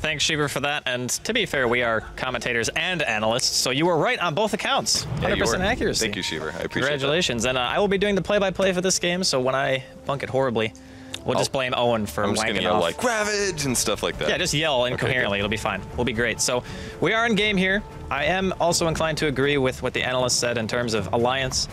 thanks, Shiver, for that. And to be fair, we are commentators and analysts, so you were right on both accounts. 100% accuracy. Thank you, Shiver. I appreciate Congratulations. that. And I will be doing the play-by-play for this game, so when I bunk it horribly, we'll just blame Owen for I'm just wanking gonna yell off. like Ravage and stuff like that. Yeah, just yell incoherently. It'll be fine. We'll be great. So we are in game here. I am also inclined to agree with what the analyst said in terms of Alliance.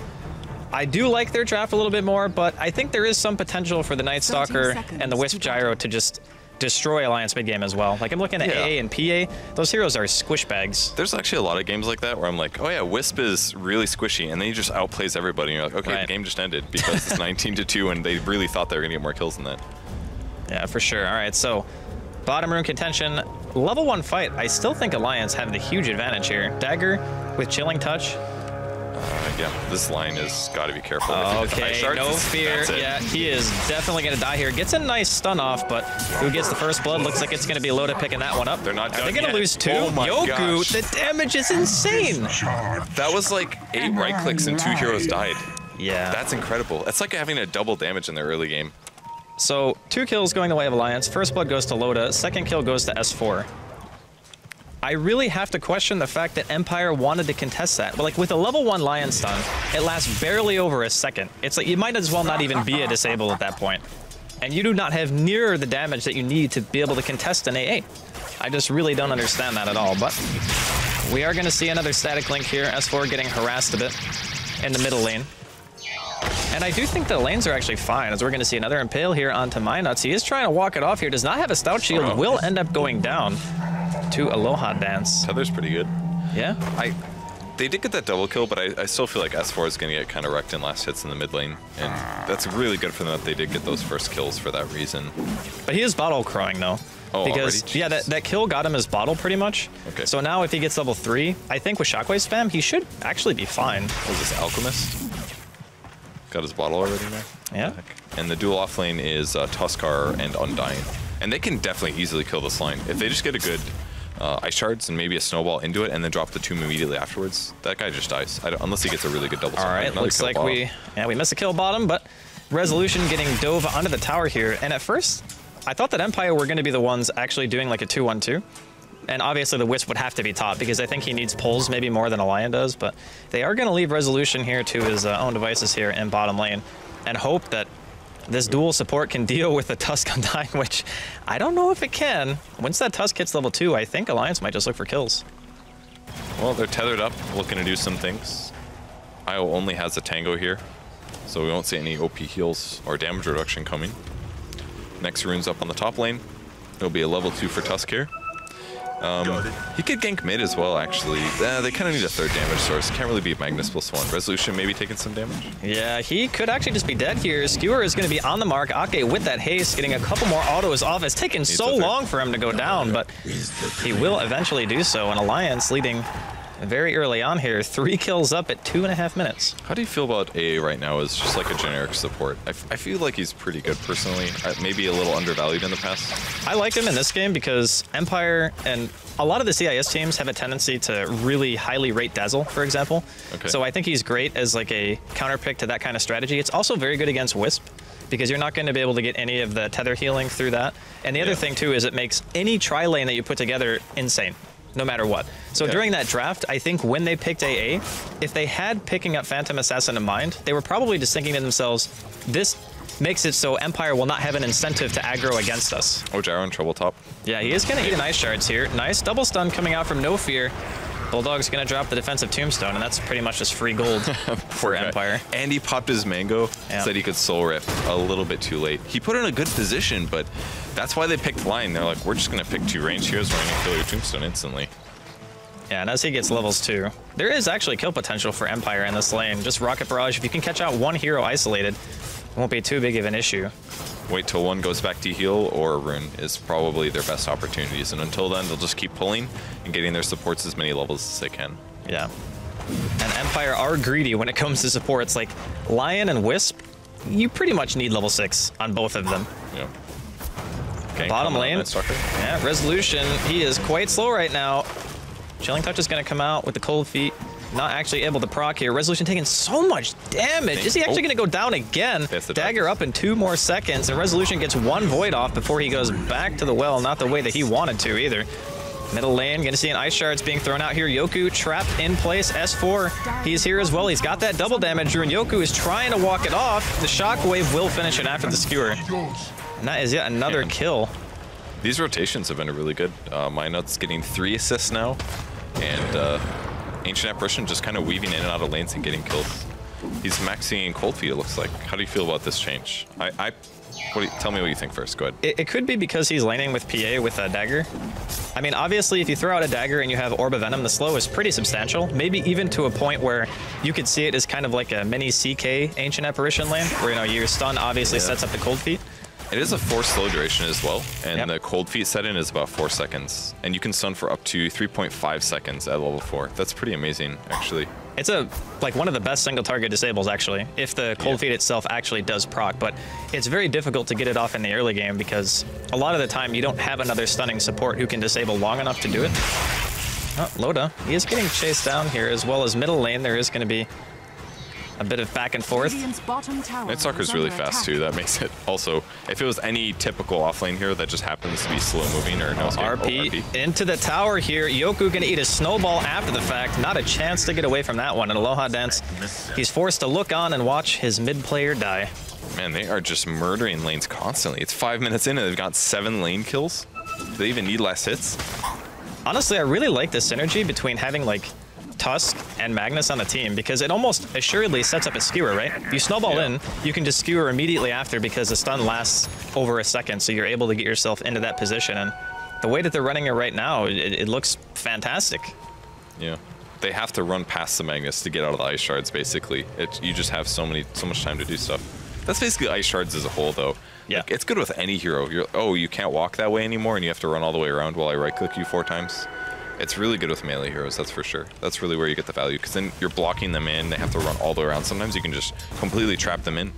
I do like their draft a little bit more, but I think there is some potential for the Night Stalker and the Wisp Gyro to just destroy Alliance mid-game as well. Like, I'm looking at AA and PA. Those heroes are squish bags. There's actually a lot of games like that where I'm like, oh yeah, Wisp is really squishy, and then he just outplays everybody, and you're like, okay, the game just ended because it's 19-2, and they really thought they were going to get more kills than that. Yeah, for sure. All right, so bottom room contention. Level 1 fight. I still think Alliance have the huge advantage here. Dagger with Chilling Touch. Yeah, this line has got to be careful. Okay, no fear. Yeah, he is definitely going to die here. Gets a nice stun off, but who gets the first blood? Looks like it's going to be Loda picking that one up. They're not done Are they going to lose 2? Oh my Yoku, gosh. the damage is insane. That was like 8 right clicks and 2 heroes died. Yeah. That's incredible. It's like having a double damage in the early game. So 2 kills going the way of Alliance. First blood goes to Loda. Second kill goes to S4. I really have to question the fact that Empire wanted to contest that. But like with a level 1 Lion stun, it lasts barely over a second. It's like you might as well not even be a disable at that point. And you do not have near the damage that you need to be able to contest an AA. I just really don't understand that at all. But we are going to see another static link here. S4 getting harassed a bit in the middle lane. And I do think the lanes are actually fine, as we're going to see another Impale here onto MyNuts. He is trying to walk it off here. Does not have a Stout Shield. Will end up going down to Aloha Dance. Tether's pretty good. Yeah? They did get that double kill, but I still feel like S4 is going to get kind of wrecked in last hits in the mid lane. And that's really good for them that they did get those first kills for that reason. But he is bottle crowing, though. Oh, because, already? yeah, that kill got him his bottle pretty much. Okay. So now if he gets level 3, I think with Shockwave spam, he should actually be fine. What is this, Alchemist? Got his bottle already now? Yeah. And the dual off lane is Tuskar and Undying. And they can definitely easily kill this line. If they just get a good Ice Shards and maybe a Snowball into it and then drop the tomb immediately afterwards, that guy just dies. Unless he gets a really good double. All right, looks like we missed a kill bottom, but Resolution getting dove onto the tower here. And at first, I thought that Empire were going to be the ones actually doing like a 2-1-2. And obviously the Wisp would have to be top because I think he needs pulls maybe more than a Lion does, but they are going to leave Resolution here to his own devices here in bottom lane and hope that this dual support can deal with the Tusk Undying, which I don't know if it can. Once that Tusk hits level 2, I think Alliance might just look for kills. Well, they're tethered up, looking to do some things. IO only has a Tango here, so we won't see any OP heals or damage reduction coming. Next rune's up on the top lane. It'll be a level 2 for Tusk here. He could gank mid as well, actually. They kind of need a third damage source. Can't really beat Magnus +1. Resolution maybe taking some damage. Yeah, he could actually just be dead here. Skewer is going to be on the mark. Ake with that haste, getting a couple more autos off. It's taken so long for him to go down, but he will eventually do so. And Alliance leading very early on here. 3 kills up at 2.5 minutes. How do you feel about AA right now as just like a generic support? I feel like he's pretty good personally. Maybe a little undervalued in the past. I like him in this game because Empire and a lot of the CIS teams have a tendency to really highly rate Dazzle, for example. Okay. So I think he's great as like a counter pick to that kind of strategy. It's also very good against Wisp because you're not going to be able to get any of the tether healing through that. And the other thing too is it makes any tri-lane that you put together insane, no matter what. So during that draft, I think when they picked AA, if they had picking up Phantom Assassin in mind, they were probably just thinking to themselves, this makes it so Empire will not have an incentive to aggro against us. Oh, Gyro in trouble top. Yeah, he is going to eat an Ice Shards here. Nice double stun coming out from No Fear. Bulldog's going to drop the defensive tombstone, and that's pretty much just free gold for Empire. And he popped his mango, said he could soul rip a little bit too late. He put in a good position, but that's why they picked line. They're like, we're just going to pick 2 range heroes, we're going to kill your tombstone instantly. Yeah, and as he gets levels 2, there is actually kill potential for Empire in this lane. Just Rocket Barrage, if you can catch out 1 hero isolated, it won't be too big of an issue. Wait till 1 goes back to heal, or a rune is probably their best opportunities. And until then, they'll just keep pulling and getting their supports as many levels as they can. Yeah. And Empire are greedy when it comes to supports. Like Lion and Wisp, you pretty much need level 6 on both of them. Yeah. Okay, bottom lane. Yeah, Resolution. He is quite slow right now. Chilling Touch is going to come out with the cold feet. not actually able to proc here. Resolution taking so much damage. Is he actually going to go down again? Dagger up in 2 more seconds, and Resolution gets 1 Void off before he goes back to the well. Not the way that he wanted to either. Middle lane, going to see an Ice Shards being thrown out here. Yoku trapped in place. S4, he's here as well. He's got that double damage rune. Yoku is trying to walk it off. The Shockwave will finish it after the skewer. And that is yet another kill. These rotations have been really good. Minot's getting 3 assists now. And Ancient Apparition just kind of weaving in and out of lanes and getting kills. He's maxing Cold Feet, it looks like. How do you feel about this change? Tell me what you think first. Go ahead. It could be because he's laning with PA with a dagger. I mean, obviously, if you throw out a dagger and you have Orb of Venom, the slow is pretty substantial. Maybe even to a point where you could see it as kind of like a mini CK Ancient Apparition lane, where, you know, your stun obviously sets up the Cold Feet. It is a 4 slow duration as well, and the Cold Feet set-in is about 4 seconds. And you can stun for up to 3.5 seconds at level 4. That's pretty amazing, actually. It's like one of the best single target disables, actually, if the Cold Feet itself actually does proc, but it's very difficult to get it off in the early game because a lot of the time you don't have another stunning support who can disable long enough to do it. Oh, Loda, he is getting chased down here, as well as middle lane. There is going to be a bit of back and forth. Night Stalker's really fast too. That makes it also, if it was any typical offlane hero that just happens to be slow moving or no RP into the tower here. Yoku gonna eat a snowball after the fact. Not a chance to get away from that one. An Aloha Dance. He's forced to look on and watch his mid player die. Man, they are just murdering lanes constantly. It's 5 minutes in and they've got 7 lane kills. Do they even need less hits? Honestly, I really like the synergy between having like Tusk and Magnus on the team, because it almost assuredly sets up a skewer, right? If you snowball in, you can just skewer immediately after because the stun lasts over a second, so you're able to get yourself into that position. And the way that they're running it right now, it looks fantastic. Yeah. They have to run past the Magnus to get out of the Ice Shards, basically. You just have so much time to do stuff. That's basically Ice Shards as a whole, though. Yeah. Like, it's good with any hero. You can't walk that way anymore, and you have to run all the way around while I right-click you 4 times. It's really good with melee heroes, that's for sure. That's really where you get the value, because then you're blocking them in, they have to run all the way around. Sometimes you can just completely trap them in.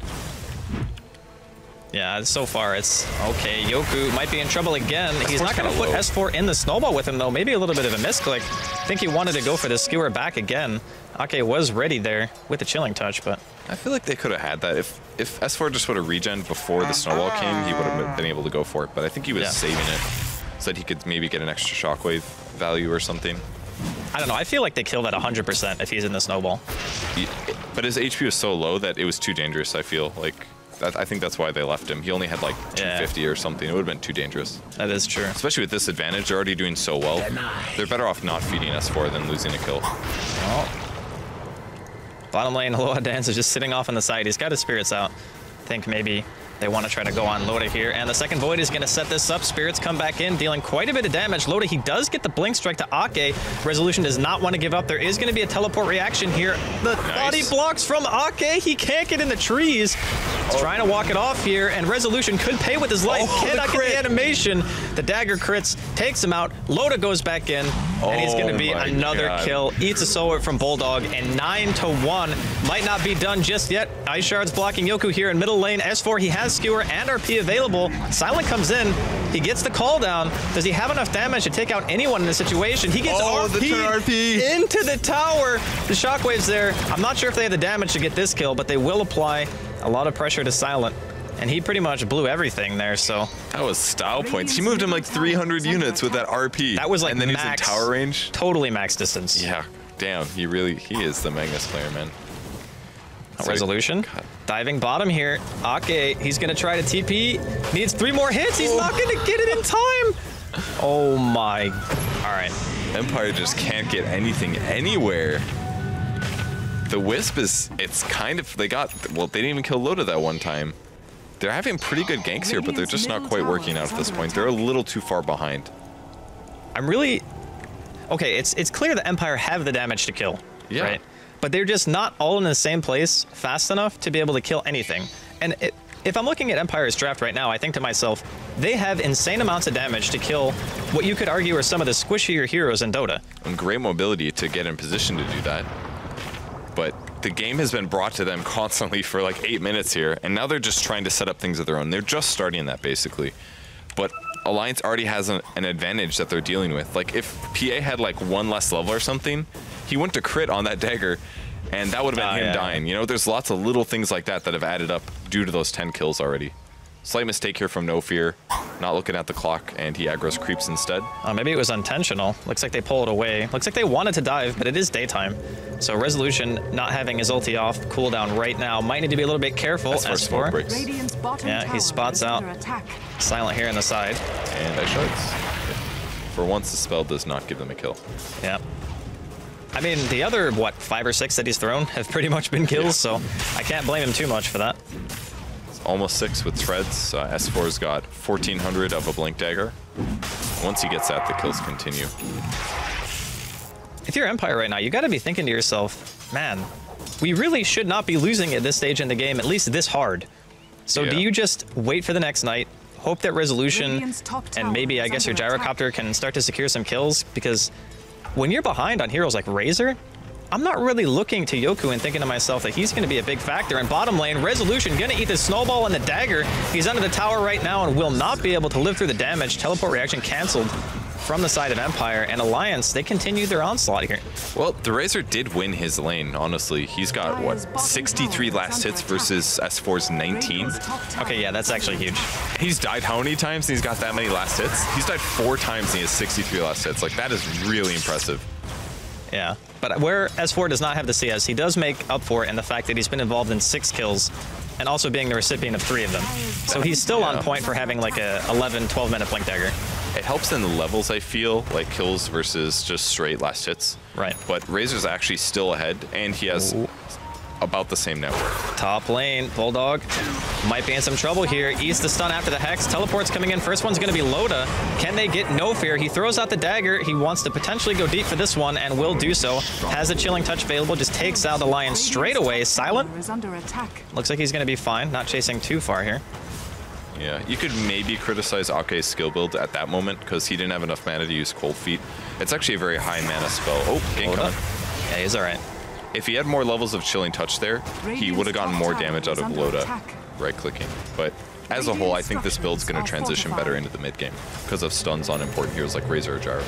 Yeah, so far it's okay. Yoku might be in trouble again. He's not going to put S4 in the snowball with him, though. Maybe a little bit of a misclick. I think he wanted to go for the skewer back again. Ake was ready there with the chilling touch, but I feel like they could have had that. If S4 just would have regen before the snowball came, he would have been able to go for it. But I think he was saving it so that he could maybe get an extra shockwave value or something. I don't know. I feel like they kill that 100% if he's in the snowball. But his HP was so low that it was too dangerous, I feel. Like, I think that's why they left him. He only had like 250 or something. It would have been too dangerous. That is true. Especially with this advantage, they're already doing so well. They're better off not feeding S4 than losing a kill. Oh. Bottom lane, Aloha Dance is just sitting off on the side. He's got his spirits out. I think maybe they want to try to go on Loda here, and the second Void is going to set this up. Spirits come back in, dealing quite a bit of damage. Loda, he does get the Blink Strike to Ake. Resolution does not want to give up. There is going to be a teleport reaction here. The body blocks from Ake. He can't get in the trees. He's trying to walk it off here, and Resolution could pay with his life. Cannot get the animation. The dagger crits, takes him out. Loda goes back in, and he's going to be another kill. Eats a soul from Bulldog, and 9-1. Might not be done just yet. Ice Shards blocking Yoku here in middle lane. S4, he has Skewer and RP available. Silent comes in. He gets the call down. Does he have enough damage to take out anyone in this situation? He gets RP into the tower. The shockwave's there. I'm not sure if they have the damage to get this kill, but they will apply a lot of pressure to Silent. And he pretty much blew everything there, so. That was style points. He moved him like 300 units with that RP. That was like and then max, he's in tower range. Totally max distance. Yeah, damn. He is the Magnus player, man. Resolution. Diving bottom here. Ake, he's going to try to TP. Needs 3 more hits. He's not going to get it in time. Oh my. All right. Empire just can't get anything anywhere. The Wisp is, it's kind of, they didn't even kill Loda that one time. They're having pretty good ganks here, but they're just not quite working out at this point. They're a little too far behind. I'm really, okay, it's clear that Empire have the damage to kill, right? But they're just not all in the same place fast enough to be able to kill anything. And if I'm looking at Empire's draft right now, I think to myself, they have insane amounts of damage to kill what you could argue are some of the squishier heroes in Dota. And great mobility to get in position to do that. But the game has been brought to them constantly for like 8 minutes here, and now they're just trying to set up things of their own. They're just starting that, basically. But Alliance already has an advantage that they're dealing with. Like, if PA had like 1 less level or something, he went to crit on that dagger, and that would have been him dying. You know, there's lots of little things like that that have added up due to those 10 kills already. Slight mistake here from No Fear, not looking at the clock, and he aggroes creeps instead. Maybe it was intentional. Looks like they pulled away. Looks like they wanted to dive, but it is daytime. So Resolution not having his ulti off, cooldown right now. Might need to be a little bit careful. S4. Yeah, he spots out Silent here in the side. And Ice Shards. For once, the spell does not give them a kill. Yeah. I mean, the other, what, 5 or 6 that he's thrown have pretty much been kills, so I can't blame him too much for that. Almost 6 with treads. S4's got 1400 of a blink dagger. Once he gets that, the kills continue. If you're Empire right now, you got to be thinking to yourself, man, we really should not be losing at this stage in the game, at least this hard. So do you just wait for the next night, hope that Resolution and maybe, I guess, your Gyrocopter can start to secure some kills? Because when you're behind on heroes like Razor, I'm not really looking to Yoku and thinking to myself that he's going to be a big factor. In bottom lane, Resolution going to eat the snowball and the dagger. He's under the tower right now and will not be able to live through the damage. Teleport reaction canceled from the side of Empire, and Alliance, they continue their onslaught here. Well, the Razor did win his lane, honestly. He's got, what, 63 last hits versus S4's 19? Okay, yeah, that's actually huge. He's died how many times and he's got that many last hits? He's died 4 times and he has 63 last hits. Like, that is really impressive. Yeah, but where S4 does not have the CS, he does make up for it in the fact that he's been involved in 6 kills and also being the recipient of 3 of them. So he's still on point for having like a 11, 12-minute blink dagger. It helps in the levels, I feel, like kills versus just straight last hits. Right. But Razor's actually still ahead, and he has about the same network. Top lane, Bulldog might be in some trouble here. Eats the stun after the Hex. Teleport's coming in. First one's going to be Loda. Can they get No Fear? He throws out the dagger. He wants to potentially go deep for this one and will do so. Has a Chilling Touch available. Just takes out the Lion straight away. Silent. Looks like he's going to be fine. Not chasing too far here. Yeah, you could maybe criticize Ake's skill build at that moment because he didn't have enough mana to use Cold Feet. It's actually a very high mana spell. Oh, gank coming. Yeah, he's all right. If he had more levels of Chilling Touch there, he would have gotten more damage out of Loda right-clicking. But as a whole, I think this build's going to transition better into the mid-game because of stuns on important heroes like Razor or Gyro.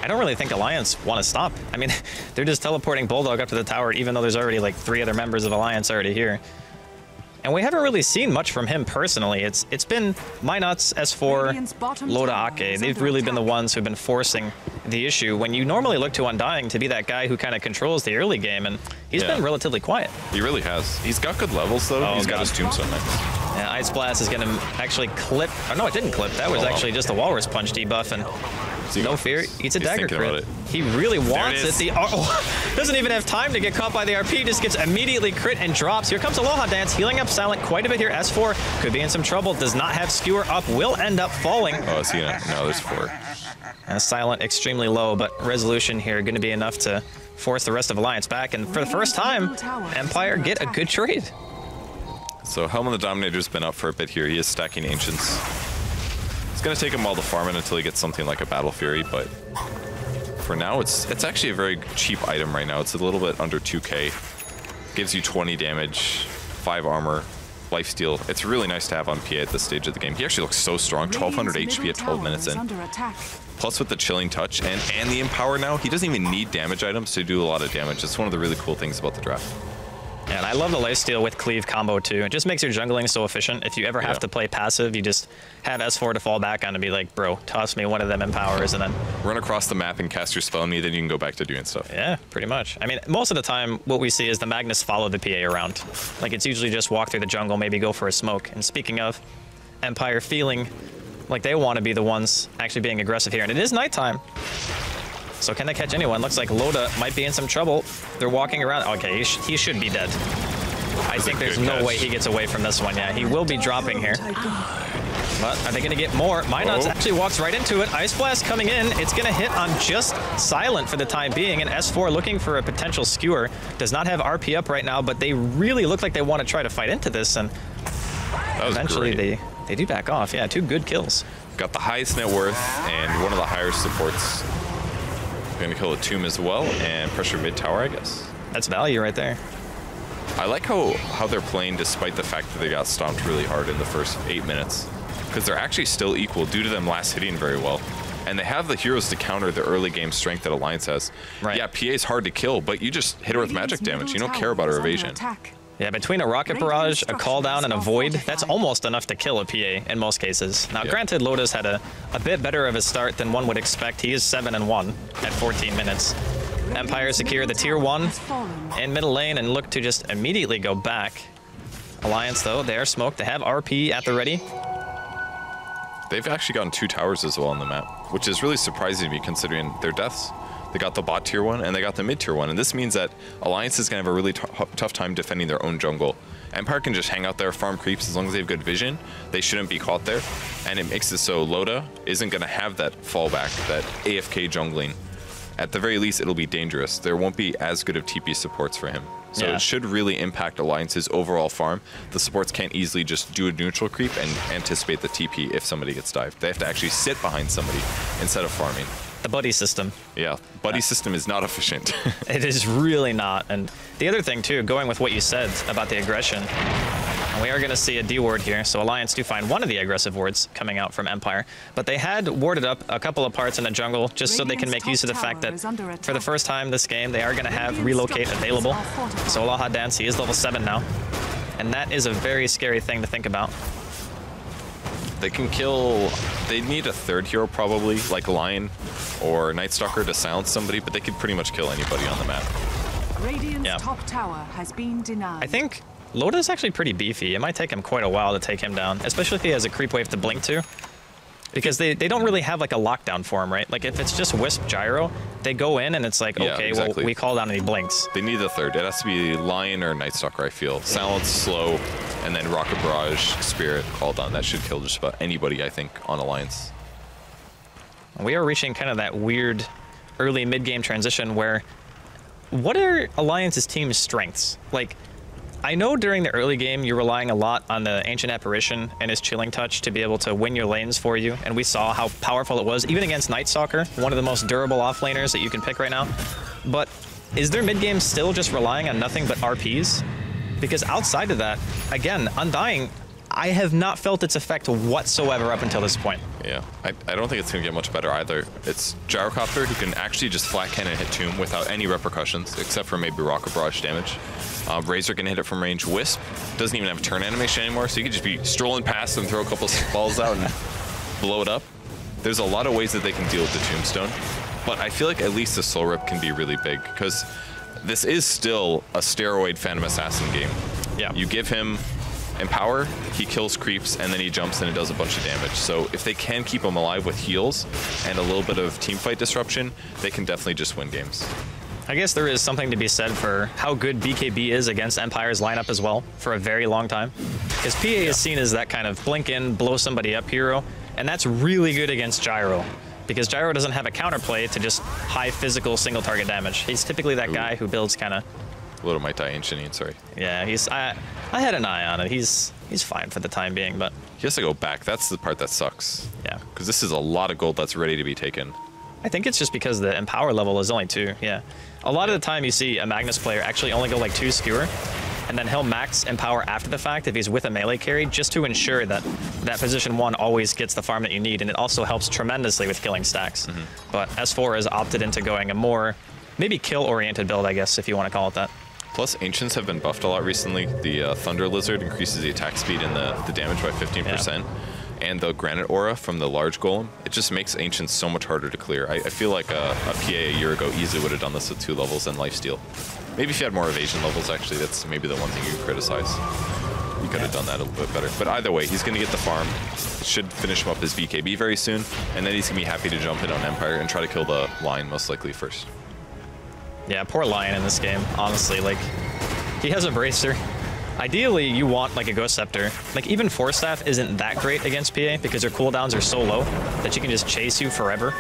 I don't really think Alliance want to stop. I mean, they're just teleporting Bulldog up to the tower, even though there's already like 3 other members of Alliance already here. And we haven't really seen much from him personally. It's been MyNuts, S4, Loda, Ake. They've really been the ones who've been forcing the issue when you normally look to Undying to be that guy who kind of controls the early game, and he's been relatively quiet. He really has. He's got good levels, though. He's got his Tombstone next. Yeah, Ice Blast is going to actually clip. Oh, no, it didn't clip. That was actually just a Walrus Punch debuff, and No Fear eats a dagger crit. He really wants it. Doesn't even have time to get caught by the RP, just gets immediately crit and drops. Here comes Aloha Dance, healing up Silent quite a bit here. S4 could be in some trouble, does not have Skewer up, will end up falling. Oh, is he gonna? No, there's 4. Silent extremely low, but Resolution here going to be enough to force the rest of Alliance back. And for the first time, Empire get a good trade. So Helm of the Dominator's been up for a bit here. He is stacking Ancients. It's going to take him a while to farm it until he gets something like a Battle Fury, but for now, it's actually a very cheap item right now. It's a little bit under 2k. Gives you 20 damage, 5 armor, lifesteal. It's really nice to have on PA at this stage of the game. He actually looks so strong, 1200 HP at 12 minutes in. Plus with the Chilling Touch and the Empower now, he doesn't even need damage items to do a lot of damage. It's one of the really cool things about the draft. Yeah, and I love the lifesteal with Cleave combo too. It just makes your jungling so efficient. If you ever have to play passive, you just have S4 to fall back on and be like, bro, toss me one of them empowers and then run across the map and cast your spell on me, then you can go back to doing stuff. Yeah, pretty much. I mean, most of the time, what we see is the Magnus follow the PA around. Like, it's usually just walk through the jungle, maybe go for a smoke. And speaking of, Empire feeling like they want to be the ones actually being aggressive here. And it is nighttime. So can they catch anyone? Looks like Loda might be in some trouble. They're walking around. Okay, he should be dead. I think there's no way he gets away from this one. Yeah, he will be dropping here. But are they going to get more? MyNuts actually walks right into it. Ice Blast coming in. It's going to hit on just Silent for the time being. And S4 looking for a potential skewer. Does not have RP up right now, but they really look like they want to try to fight into this. And eventually they do back off. Yeah, 2 good kills. Got the highest net worth and one of the higher supports. Going to kill a Tomb as well and pressure mid tower, I guess. That's value right there. I like how they're playing despite the fact that they got stomped really hard in the first 8 minutes. Because they're actually still equal due to them last hitting very well. and they have the heroes to counter the early game strength that Alliance has. Right. Yeah, PA is hard to kill, but you just hit her with magic damage. You don't care about her evasion. Yeah, between a Rocket Barrage, a Call Down, and a Void, that's almost enough to kill a PA in most cases. Now, granted, Lotus had a bit better of a start than one would expect. He is 7-1 at 14 minutes. Empire secure the tier 1 in middle lane and look to just immediately go back. Alliance, though, they are smoked. They have RP at the ready. They've actually gotten 2 towers as well on the map, which is really surprising to me considering their deaths. They got the bot tier 1 and they got the mid tier 1, and this means that Alliance is going to have a really tough time defending their own jungle. Empire can just hang out there, farm creeps, as long as they have good vision. They shouldn't be caught there, and it makes it so Loda isn't going to have that fallback, that AFK jungling. At the very least, it'll be dangerous. There won't be as good of TP supports for him. So it should really impact Alliance's overall farm. The supports can't easily just do a neutral creep and anticipate the TP if somebody gets dived. They have to actually sit behind somebody instead of farming. The buddy system. Yeah, buddy system is not efficient. It is really not. And the other thing, too, going with what you said about the aggression, we are going to see a D ward here. So Alliance do find one of the aggressive wards coming out from Empire. But they had warded up a couple of parts in the jungle just so they can make use of the fact that for the first time this game, they are going to have relocate available. So Alaha Dance, he is level 7 now. And that is a very scary thing to think about. They can kill, they need a third hero probably, like Lion or Night Stalker to silence somebody, but they could pretty much kill anybody on the map. Radiant's top tower has been denied. I think Loda is actually pretty beefy. It might take him quite a while to take him down, especially if he has a creep wave to blink to. Because they don't really have like a lockdown for him, right? Like if it's just Wisp Gyro, they go in and it's like, okay, well, we call down and he blinks. They need the third. It has to be Lion or Night Stalker, I feel. Silence, slow, and then Rocket Barrage, Spirit, call down. That should kill just about anybody, I think, on Alliance. We are reaching kind of that weird early mid-game transition where what are Alliance's team's strengths? Like, I know during the early game you're relying a lot on the Ancient Apparition and his Chilling Touch to be able to win your lanes for you, and we saw how powerful it was, even against Night Stalker, one of the most durable offlaners that you can pick right now. But is their mid-game still just relying on nothing but RPs? Because outside of that, again, Undying, I have not felt its effect whatsoever up until this point. Yeah, I don't think it's going to get much better either. It's Gyrocopter who can actually just flat cannon hit Tomb without any repercussions, except for maybe Rocket Barrage damage. Razor can hit it from range. Wisp doesn't even have turn animation anymore, so you can just be strolling past and throw a couple balls out and blow it up. There's a lot of ways that they can deal with the Tombstone, but I feel like at least the Soul Rip can be really big, because this is still a steroid Phantom Assassin game. Yeah. You give him Empower, he kills creeps, and then he jumps and it does a bunch of damage. So if they can keep him alive with heals and a little bit of teamfight disruption, they can definitely just win games. I guess there is something to be said for how good BKB is against Empire's lineup as well for a very long time. Because PA is seen as that kind of blink in, blow somebody up hero, and that's really good against Gyro. Because Gyro doesn't have a counterplay to just high physical single target damage. He's typically that guy who builds kind of... Loda might die Ancient, sorry. Yeah, I had an eye on it. He's fine for the time being, but... He has to go back. That's the part that sucks. Yeah. Because this is a lot of gold that's ready to be taken. I think it's just because the Empower level is only 2, yeah. A lot of the time you see a Magnus player actually only go like 2 Skewer, and then he'll max Empower after the fact if he's with a melee carry, just to ensure that that position 1 always gets the farm that you need, and it also helps tremendously with killing stacks. But S4 has opted into going a more, maybe kill-oriented build, I guess, if you want to call it that. Plus, Ancients have been buffed a lot recently. The Thunder Lizard increases the attack speed and the damage by 15%. Yeah. And the Granite Aura from the large golem, it just makes Ancients so much harder to clear. I feel like a PA a year ago easily would have done this with 2 levels and lifesteal. Maybe if you had more evasion levels, actually, that's maybe the one thing you could criticize. You could have done that a little bit better. But either way, he's going to get the farm. It should finish him up his BKB very soon, and then he's going to be happy to jump in on Empire and try to kill the Lion most likely first. Yeah, poor Lion in this game, honestly. Like, he has a Bracer. Ideally, you want like a Ghost Scepter. Like even Force Staff isn't that great against PA because their cooldowns are so low that she can just chase you forever.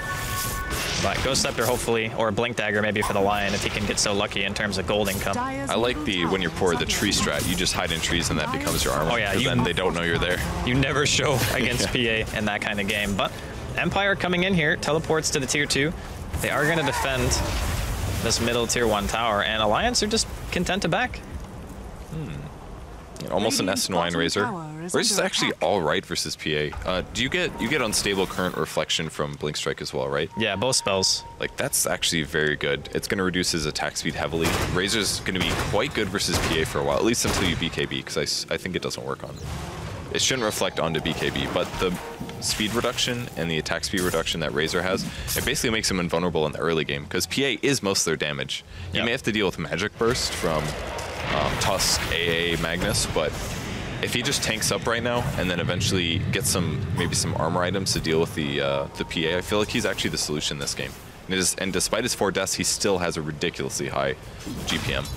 But Ghost Scepter hopefully, or Blink Dagger maybe for the Lion if he can get so lucky in terms of gold income. I like the, when you're poor, the tree strat. You just hide in trees and that becomes your armor. Oh yeah, then they don't know you're there. You never show against PA in that kind of game. But Empire coming in here, teleports to the tier 2. They are going to defend this middle tier 1 tower, and Alliance are just content to back. Almost an SNY and Razor. Razor's actually all right versus PA. Do you get unstable current reflection from Blink Strike as well, right? Yeah, both spells. Like that's actually very good. It's going to reduce his attack speed heavily. Razor's going to be quite good versus PA for a while, at least until you BKB, because I think it doesn't work on. It shouldn't reflect onto BKB, but the speed reduction and the attack speed reduction that Razor has, it basically makes him invulnerable in the early game, because PA is most of their damage. You may have to deal with Magic Burst from Tusk, AA, Magnus, but if he just tanks up right now and then eventually gets maybe some armor items to deal with the PA, I feel like he's actually the solution in this game. And despite his 4 deaths, he still has a ridiculously high GPM.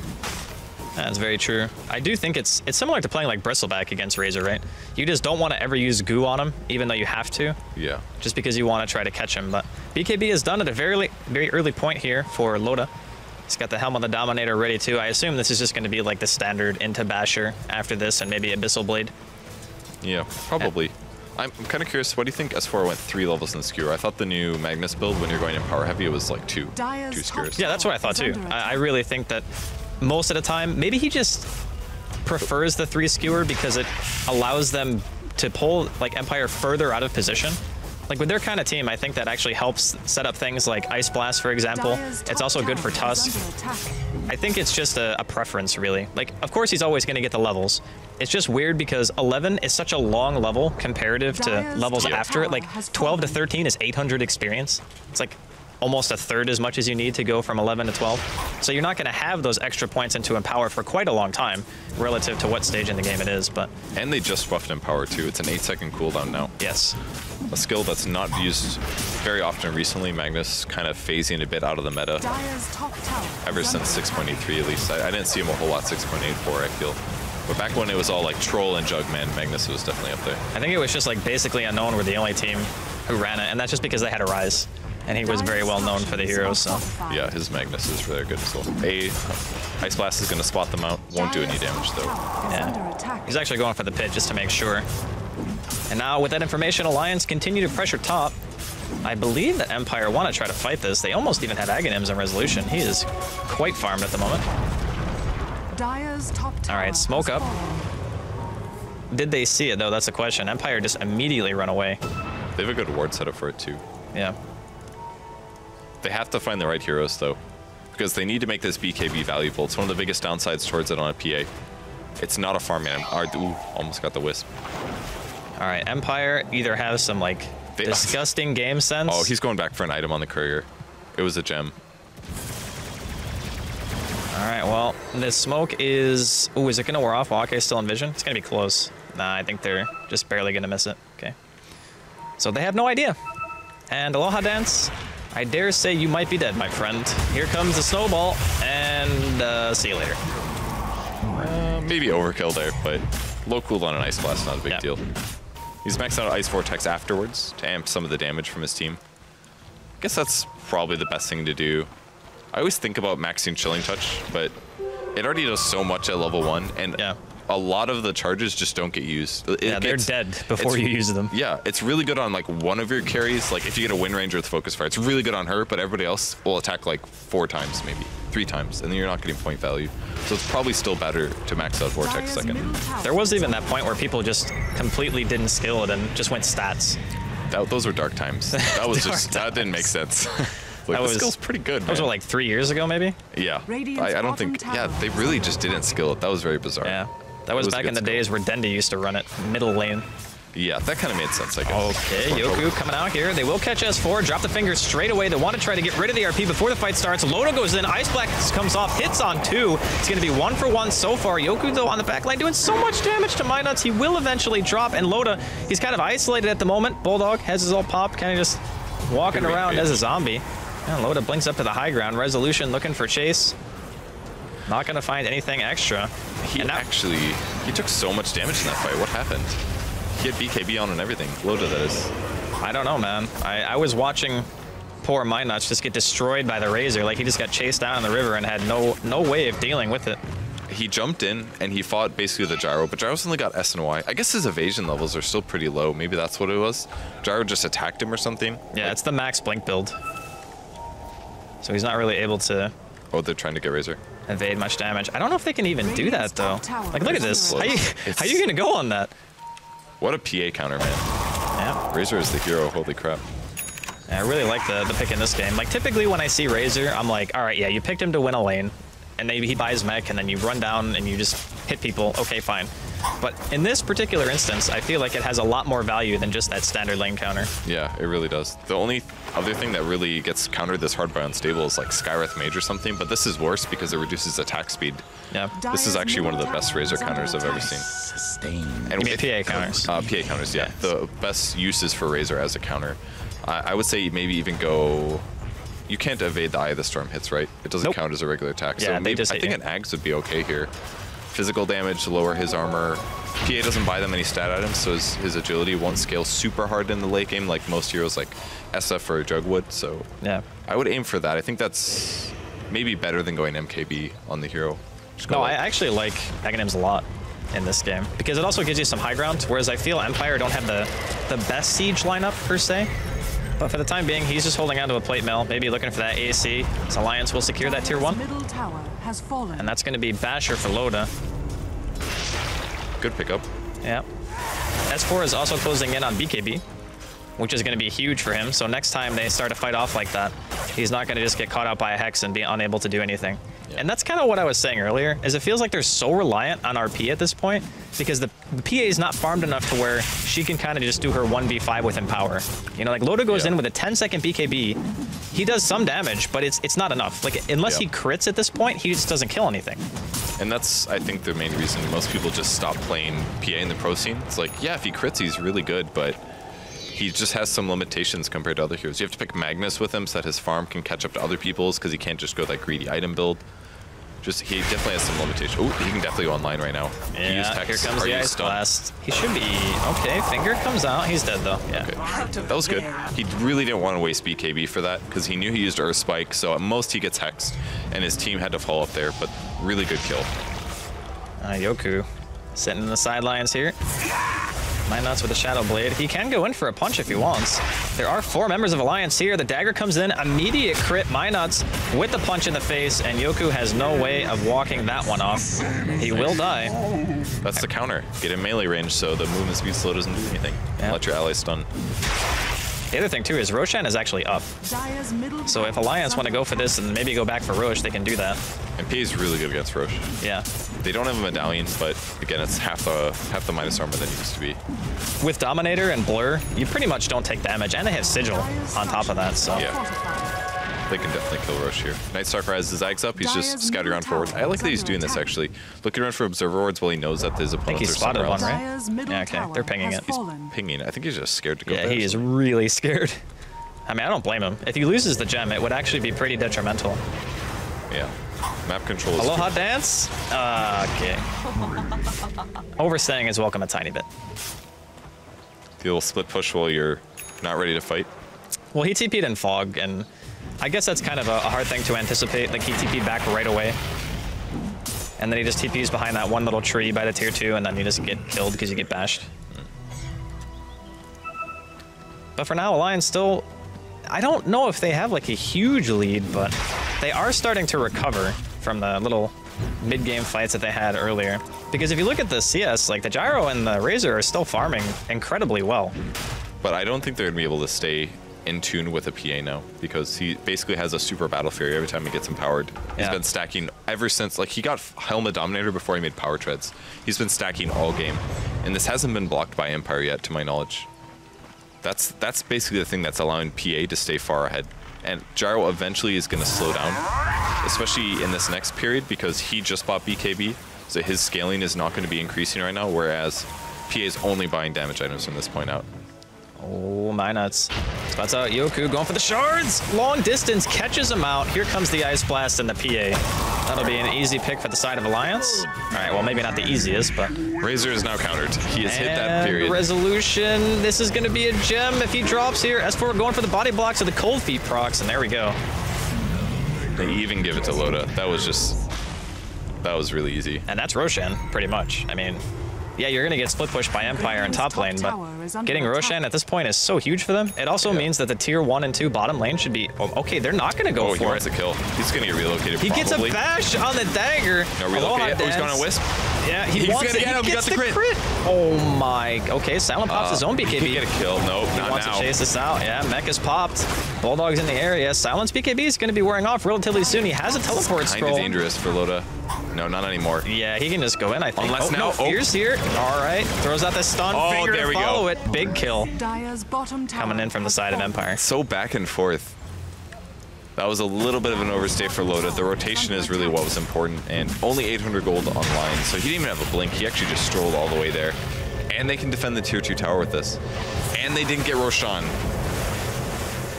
That's very true. I do think it's similar to playing like Bristleback against Razor, right? You just don't want to ever use goo on him, even though you have to. Yeah. Just because you want to try to catch him. But BKB is done at a very early point here for Loda. He's got the Helm of the Dominator ready too. I assume this is just going to be like the standard into Basher after this and maybe Abyssal Blade. Yeah, probably. I'm kind of curious, what do you think S4 went 3 levels in the skewer? I thought the new Magnus build, when you're going in power heavy, it was like 2 skewers. Yeah, that's what I thought too. I really think that most of the time, maybe he just prefers the 3 skewer because it allows them to pull like Empire further out of position. Like with their kind of team, I think that actually helps set up things like Ice Blast, for example. It's also good for Tusk. I think it's just a preference, really. Like, of course, he's always going to get the levels. It's just weird because 11 is such a long level comparative to levels after it. Like 12 to 13 is 800 experience. It's like almost a third as much as you need to go from 11 to 12. So you're not going to have those extra points into Empower for quite a long time relative to what stage in the game it is. But and they just buffed Empower too. It's an 8-second cooldown now. Yes. A skill that's not used very often recently. Magnus kind of phasing a bit out of the meta ever since 6.83 at least. I didn't see him a whole lot 6.84, I feel. But back when it was all like Troll and Jugman, Magnus was definitely up there. I think it was just like basically Unknown were the only team who ran it, and that's just because they had a Rise. And he was very well known for the heroes, so. Yeah, his Magnus is really good as well. Ice Blast is going to spot them out. Won't do any damage, though. Yeah. He's actually going for the pit just to make sure. And now, with that information, Alliance continue to pressure top. I believe that Empire want to try to fight this. They almost even had Aghanims in Resolution. He is quite farmed at the moment. All right, smoke up. Did they see it, though? That's the question. Empire just immediately run away. They have a good ward setup for it, too. Yeah. They have to find the right heroes, though, because they need to make this BKB valuable. It's one of the biggest downsides towards it on a PA. It's not a farm man. Ooh, almost got the Wisp. All right, Empire either has some, like, disgusting game sense. Oh, he's going back for an item on the courier. It was a gem. All right, well, this smoke is... Ooh, is it going to wear off while Ake's still in vision? It's going to be close. Nah, I think they're just barely going to miss it. Okay. So they have no idea. And Aloha Dance, I dare say you might be dead, my friend. Here comes the snowball, and see you later. Maybe overkill there, but low cooldown and Ice Blast, not a big deal. He's maxed out Ice Vortex afterwards to amp some of the damage from his team. I guess that's probably the best thing to do. I always think about maxing Chilling Touch, but it already does so much at level 1, and a lot of the charges just don't get used. They're dead before you use them. Yeah, it's really good on like one of your carries. Like if you get a Wind Ranger with Focus Fire, it's really good on her, but everybody else will attack like 4 times, maybe 3 times, and then you're not getting point value. So it's probably still better to max out Vortex second. There was even that point where people just completely didn't skill it and just went stats. Those were dark times. That was that didn't make sense. Like, the skill's pretty good, man. That was what, like 3 years ago, maybe? Yeah. I don't think... Yeah, they really just didn't skill it. That was very bizarre. Yeah. That was back in the days where Dendi used to run it middle lane. Yeah, that kind of made sense, I guess. Okay, Yoku coming out here. They will catch S4, drop the fingers straight away. They want to try to get rid of the RP before the fight starts. Loda goes in, Ice Blast comes off, hits on 2. It's going to be 1 for 1 so far. Yoku, though, on the back line doing so much damage to Minuts. He will eventually drop, and Loda, he's kind of isolated at the moment. Bulldog has his ult popped, kind of just walking around as a zombie. And Loda blinks up to the high ground. Resolution looking for chase. Not going to find anything extra. He took so much damage in that fight. What happened? He had BKB on and everything. Loda, that is. I don't know, man. I was watching poor Minuts just get destroyed by the Razor. Like, he just got chased down in the river and had no way of dealing with it. He jumped in and he fought basically the Gyro, but Gyro's only got S and Y. I guess his evasion levels are still pretty low. Maybe that's what it was. Gyro just attacked him or something. Yeah, it's the max blink build. So he's not really able to... Oh, they're trying to get Razor. evade much damage. I don't know if they can even do that, though. Like, look at this. How you going to go on that? What a PA counter, man. Yeah. Razor is the hero, holy crap. I really like the pick in this game. Like, typically when I see Razor, I'm like, all right, yeah, you picked him to win a lane, and maybe he buys mech, and then you run down and you just hit people. Okay, fine. But in this particular instance, I feel like it has a lot more value than just that standard lane counter. Yeah, it really does. The only other thing that really gets countered this hard by Unstable is like Skywrath Mage or something, but this is worse because it reduces attack speed. Yeah. This is actually one of the best Razor counters I've ever seen. Sustain. And You mean PA counters? PA counters, yeah. The best uses for Razor as a counter. I would say maybe even go... You can't evade the Eye of the Storm hits, right? It doesn't count as a regular attack. Yeah, so they maybe, just I think an Ags would be okay here. Physical damage to lower his armor. PA doesn't buy them any stat items, so his agility won't scale super hard in the late game like most heroes like SF or Jug would. So Yeah. I would aim for that. I think that's maybe better than going MKB on the hero. No, I actually like Aghanims a lot in this game because it also gives you some high ground, whereas I feel Empire don't have the best siege lineup per se. But for the time being, he's just holding on to a plate mill, maybe looking for that AC. His Alliance will secure that tier 1. Middle tower has fallen. And that's going to be Basher for Loda. Good pickup. Yeah. S4 is also closing in on BKB, which is going to be huge for him. So next time they start to fight off like that, he's not going to just get caught out by a Hex and be unable to do anything. Yeah. And that's kind of what I was saying earlier, is it feels like they're so reliant on RP at this point because the PA is not farmed enough to where she can kind of just do her 1v5 with Empower. You know, like Loda goes in with a 10-second BKB. He does some damage, but it's not enough. Like, unless he crits at this point, he just doesn't kill anything. And that's, I think, the main reason most people just stop playing PA in the pro scene. It's like, yeah, if he crits, he's really good, but he just has some limitations compared to other heroes. You have to pick Magnus with him so that his farm can catch up to other people's because he can't just go that greedy item build. He definitely has some limitations. Oh, he can definitely go online right now. Yeah, here comes the Ice Blast. He should be okay. Finger comes out. He's dead though. Yeah. Okay. That was good. He really didn't want to waste BKB for that because he knew he used Earth Spike, so at most he gets hexed, and his team had to fall up there, but really good kill. Yoku sitting in the sidelines here. Nuts with a Shadow Blade. He can go in for a punch if he wants. There are 4 members of Alliance here. The dagger comes in, immediate crit. Nuts with the punch in the face, and Yoku has no way of walking that one off. He will die. That's the counter. Get in melee range so the movement speed slow doesn't do anything. Yeah. Let your ally stun. The other thing too is Roshan is actually up. So if Alliance want to go for this and maybe go back for Rosh, they can do that. And P is really good against Rosh. Yeah. They don't have a medallion, but again, it's half the minus armor that it used to be. With Dominator and Blur, you pretty much don't take damage, and they have Sigil on top of that, so. Yeah. They can definitely kill Rosh here. Nightstalker has his Zags up, he's just scouting around forward. I like that he's doing this actually. Looking around for Observer Wards while he knows that his opponents are somewhere else. I think he spotted one, right? Yeah, okay, they're pinging it. He's pinging. I think he's just scared to go there. Yeah, he is really scared. I mean, I don't blame him. If he loses the gem, it would actually be pretty detrimental. Yeah. Map control is... Aloha dance? Okay. Overstaying is welcome a tiny bit. The little split push while you're not ready to fight. Well, he TP'd in Fog, and I guess that's kind of a hard thing to anticipate. Like, he TP'd back right away. And then he just TP's behind that one little tree by the tier 2, and then you just get killed because you get bashed. But for now, Alliance still... I don't know if they have, like, a huge lead, but they are starting to recover from the little mid-game fights that they had earlier. Because if you look at the CS, like, the Gyro and the Razor are still farming incredibly well. But I don't think they're going to be able to stay in tune with a PA now, because he basically has a super Battle Fury every time he gets empowered. He's been stacking ever since, like, he got Helmet Dominator before he made Power Treads. He's been stacking all game, and this hasn't been blocked by Empire yet, to my knowledge. That's basically the thing that's allowing PA to stay far ahead. And Gyro eventually is going to slow down, especially in this next period, because he just bought BKB, so his scaling is not going to be increasing right now, whereas PA is only buying damage items from this point out. Oh, my nuts. Spots out Yoku going for the shards. Long distance catches him out. Here comes the Ice Blast and the PA. That'll be an easy pick for the side of Alliance. All right, well, maybe not the easiest, but... Razor is now countered. He has hit that period. Resolution. This is going to be a gem if he drops here. S4 going for the body blocks of the Cold Feet procs, and there we go. They even give it to Loda. That was really easy. And that's Roshan, pretty much. I mean, yeah, you're going to get split pushed by Empire in top lane, but is under getting Roshan attack. at this point is so huge for them. It also means that the tier 1 and 2 bottom lane should be... Oh, okay, they're not going to go Oh, he for wants it. a kill. He's going to get relocated, He probably. gets a bash on the dagger. No, relocate. Oh, he's going to Wisp. Yeah, He's wants gonna it. get him. He He gets got the the crit. Oh my. Okay, Silent pops his own BKB. He can get a kill. Nope, He not wants now. to chase this out. Yeah, mech is popped. Bulldog's in the area. Silent's BKB is going to be wearing off relatively soon. He has a teleport Kind scroll. of dangerous for Loda. No, not anymore. Yeah, he can just go in, I think. Unless now... No, Fear's here. All right. Throws out the stun. Oh, Finger there to we follow go. it. Big kill. Dire's bottom tower Coming in from the has side of fallen. Empire. So back and forth. That was a little bit of an overstay for Loda. The rotation is really what was important, and only 800 gold online, so he didn't even have a blink. He actually just strolled all the way there. And they can defend the tier 2 tower with this. And they didn't get Roshan.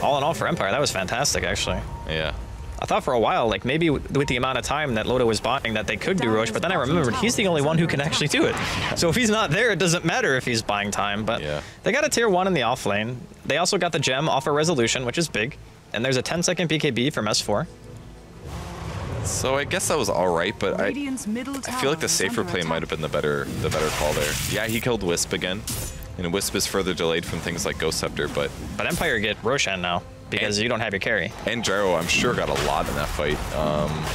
All in all for Empire, that was fantastic, actually. Yeah. I thought for a while, like maybe with the amount of time that Loda was buying that they could do Rosh, but then I remembered he's the only one who can actually do it. So if he's not there, it doesn't matter if he's buying time, but they got a tier 1 in the off lane. They also got the gem off a resolution, which is big. And there's a 10-second BKB from S4. So I guess that was all right, but I Middle feel like the safer play might have been the better call there. Yeah, he killed Wisp again, and Wisp is further delayed from things like Ghost Scepter, but Empire get Roshan now because you don't have your carry. And Gyro, I'm sure, got a lot in that fight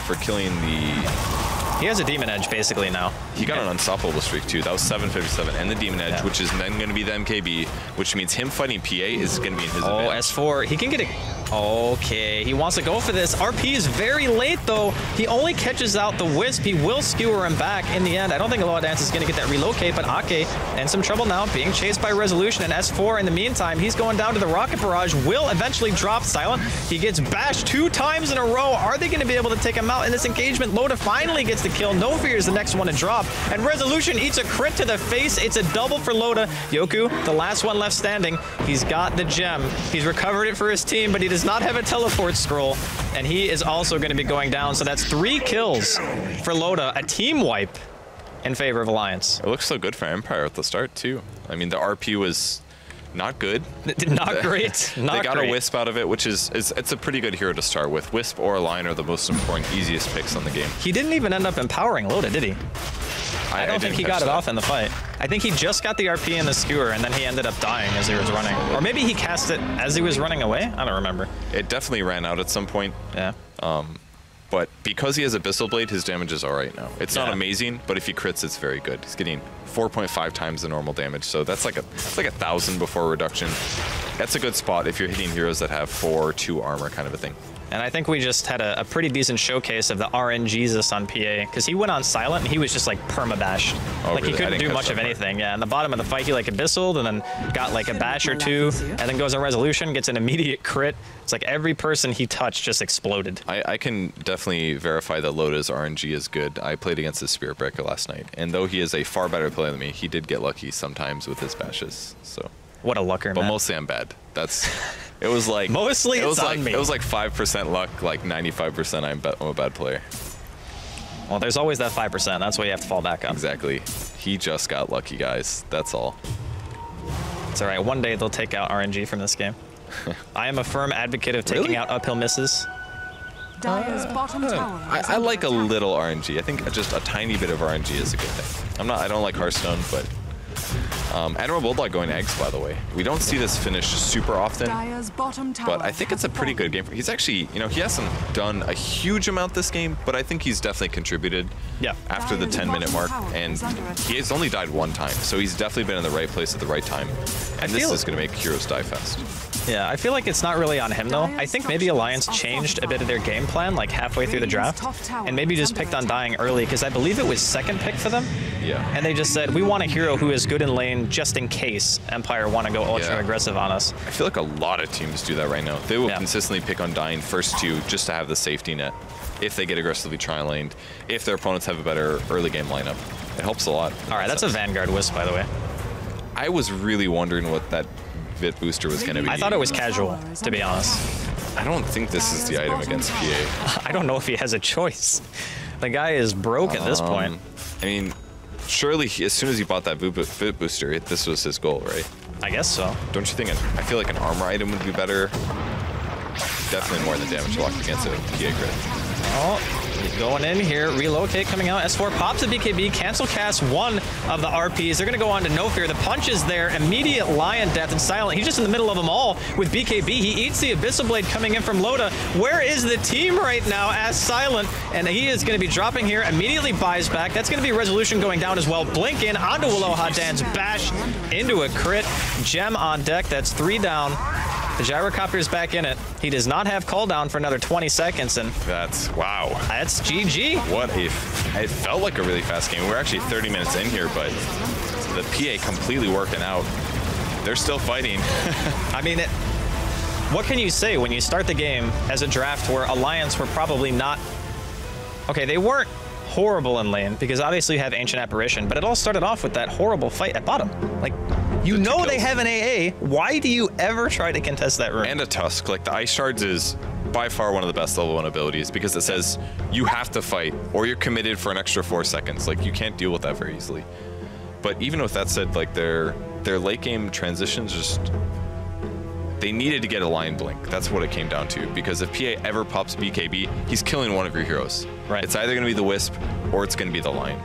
for killing the... He has a Demon Edge basically now. He got an unstoppable streak too. That was 757 and the Demon Edge, which is then going to be the MKB, which means him fighting PA is going to be in his advantage. S4, he can get it. Okay, he wants to go for this. RP is very late though. He only catches out the Wisp. He will skewer him back in the end. I don't think Aloha Dance is going to get that relocate, but Ake in some trouble now, being chased by Resolution, and S4 in the meantime, he's going down to the Rocket Barrage, will eventually drop Silent. He gets bashed 2 times in a row. Are they going to be able to take him out in this engagement? Loda finally gets the kill. No Fear is the next one to drop, and Resolution eats a crit to the face. It's a double for Loda. Yoku, the last one left standing. He's got the gem. He's recovered it for his team, but he does not have a teleport scroll, and he is also going to be going down. So that's 3 kills for Loda, a team wipe in favor of Alliance. It looks so good for Empire at the start too. I mean, the RP was not good. Not great. Not they got great. a Wisp out of it, which is it's a pretty good hero to start with. Wisp or Lion are the most important, easiest picks on the game. He didn't even end up empowering Loda, did he? I don't think he got it off in the fight. I think he just got the RP in the skewer, and then he ended up dying as he was running. Or maybe he cast it as he was running away? I don't remember. It definitely ran out at some point. Yeah. But because he has Abyssal Blade, his damage is all right now. It's not amazing, but if he crits, it's very good. He's getting 4.5 times the normal damage, so that's like 1,000 before reduction. That's a good spot if you're hitting heroes that have 4/2 armor kind of a thing. And I think we just had a pretty decent showcase of the RNGesus on PA, because he went on silent and he was just like perma-bashed. Oh, like really? he couldn't do much of anything. Yeah, in the bottom of the fight he like abyssaled and then got like a bash or 2 and then goes on resolution, gets an immediate crit. It's like every person he touched just exploded. I can definitely verify that Loda's RNG is good. I played against his Spirit Breaker last night, and though he is a far better player than me, he did get lucky sometimes with his bashes. So what a lucker, but man. Mostly I'm bad. It was like mostly it's on me. It was like 5% luck, like 95% I'm a bad player. Well, there's always that 5%. That's why you have to fall back on. Exactly. He just got lucky, guys. That's all. It's all right. One day they'll take out RNG from this game. I am a firm advocate of taking out uphill misses. Dire's bottom tower. I like a little RNG. I think just a tiny bit of RNG is a good thing. I don't like Hearthstone, but Admiral Bulldog going eggs, by the way. We don't see this finish super often, but I think it's a pretty good game. He's actually, he hasn't done a huge amount this game, but I think he's definitely contributed after the 10-minute mark, and he has only died 1 time, so he's definitely been in the right place at the right time, and this is going to make heroes die fast. Yeah, I feel like it's not really on him, though. I think maybe Alliance changed a bit of their game plan, like halfway through the draft, and maybe just picked on dying early, because I believe it was 2nd pick for them. Yeah. And they just said, we want a hero who is good in lane just in case Empire want to go ultra aggressive on us. I feel like a lot of teams do that right now. They will consistently pick on dying first 2 just to have the safety net if they get aggressively tri-laned, if their opponents have a better early game lineup. It helps a lot. All right, that's a Vanguard Wisp, by the way. I was really wondering what that Vit booster was going to be. I thought it was casual, to be honest. I don't think this is the item against PA. I don't know if he has a choice. The guy is broke at this point. I mean, surely as soon as he bought that Vit booster, this was his goal, right? I guess so. Don't you think? I feel like an armor item would be better. Definitely more than damage block against a PA crit. Oh, Going in here, relocate coming out. S4 pops a BKB, cancel cast one of the RPs. They're going to go on to No Fear. The punch is there, immediate Lion Death and Silent. He's just in the middle of them all with BKB. He eats the Abyssal Blade coming in from Loda. Where is the team right now? Asks Silent, and he is going to be dropping here. Immediately buys back. That's going to be Resolution going down as well. Blink in onto Aloha Dance, bash into a crit. Gem on deck. That's 3 down. The Gyrocopter's back in it. He does not have cooldown for another 20 seconds, and that's, wow. That's GG. What a, it felt like a really fast game. We're actually 30 minutes in here, but the PA completely working out. They're still fighting. I mean, what can you say when you start the game as a draft where Alliance were probably not... Okay, they weren't horrible in lane, because obviously you have Ancient Apparition, but it all started off with that horrible fight at bottom. Like, you know they have an AA. Why do you ever try to contest that room? And a Tusk. Like, the Ice Shards is by far one of the best level 1 abilities, because it says you have to fight or you're committed for an extra 4 seconds. Like, you can't deal with that very easily. But even with that said, like, their late game transitions just... They needed to get a line blink. That's what it came down to. Because if PA ever pops BKB, he's killing one of your heroes. Right. It's either going to be the Wisp or it's going to be the line.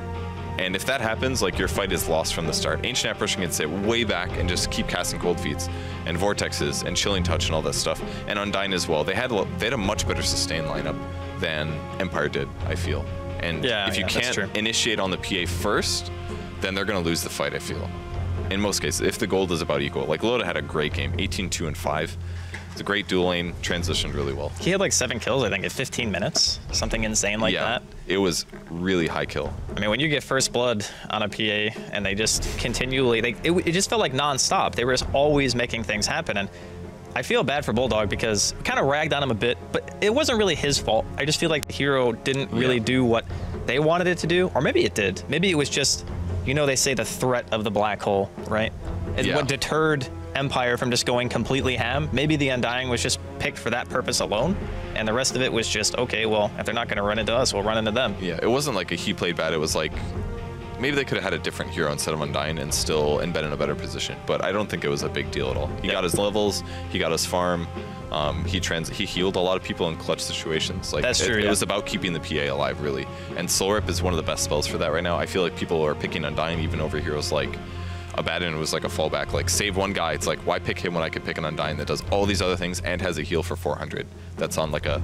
And if that happens, like, your fight is lost from the start. Ancient Apparition can sit way back and just keep casting cold feeds and vortexes and chilling touch and all that stuff. And Undyne as well. They had a much better sustain lineup than Empire did, I feel. And if you can't initiate on the PA first, then they're going to lose the fight, I feel. In most cases, if the gold is about equal. Like, Loda had a great game, 18, 2, and 5. It's a great dual lane, transitioned really well. He had like 7 kills, I think, in 15 minutes. Something insane like that. It was really high kill. I mean, when you get first blood on a PA and they just continually, it just felt like nonstop. They were just always making things happen. And I feel bad for Bulldog because we kind of ragged on him a bit, but it wasn't really his fault. I just feel like the hero didn't really do what they wanted it to do. Or maybe it did. Maybe it was just, you know, they say the threat of the black hole, right? It's what deterred Empire from just going completely ham. Maybe the Undying was just picked for that purpose alone, and the rest of it was just, okay, well, if they're not going to run into us, we'll run into them. Yeah, it wasn't like he played bad. It was like, maybe they could have had a different hero instead of Undying and still been in a better position, but I don't think it was a big deal at all. He got his levels, he got his farm, he healed a lot of people in clutch situations. Like, that's true, it was about keeping the PA alive, really. And Soul Rip is one of the best spells for that right now. I feel like people are picking Undying even over heroes like Abaddon. Was like a fallback, like save one guy. It's like, why pick him when I could pick an Undying that does all these other things and has a heal for 400? That's on like a,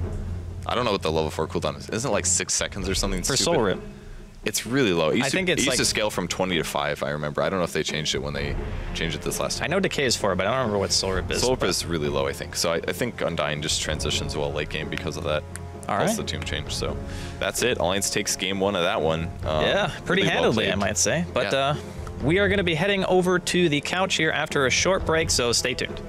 I don't know what the level 4 cooldown is. Isn't it like 6 seconds or something for stupid? Soul Rip? It's really low. I think it's it used like, to scale from 20 to 5, I remember. I don't know if they changed it when they changed it this last time. I know Decay is 4, but I don't remember what Soul Rip is. Soul Rip is really low, I think. So I think Undying just transitions well late game because of that. Plus the tomb change. So that's it. Alliance takes game 1 of that one. Yeah, pretty really handedly, well I might say. But we are going to be heading over to the couch here after a short break, so stay tuned.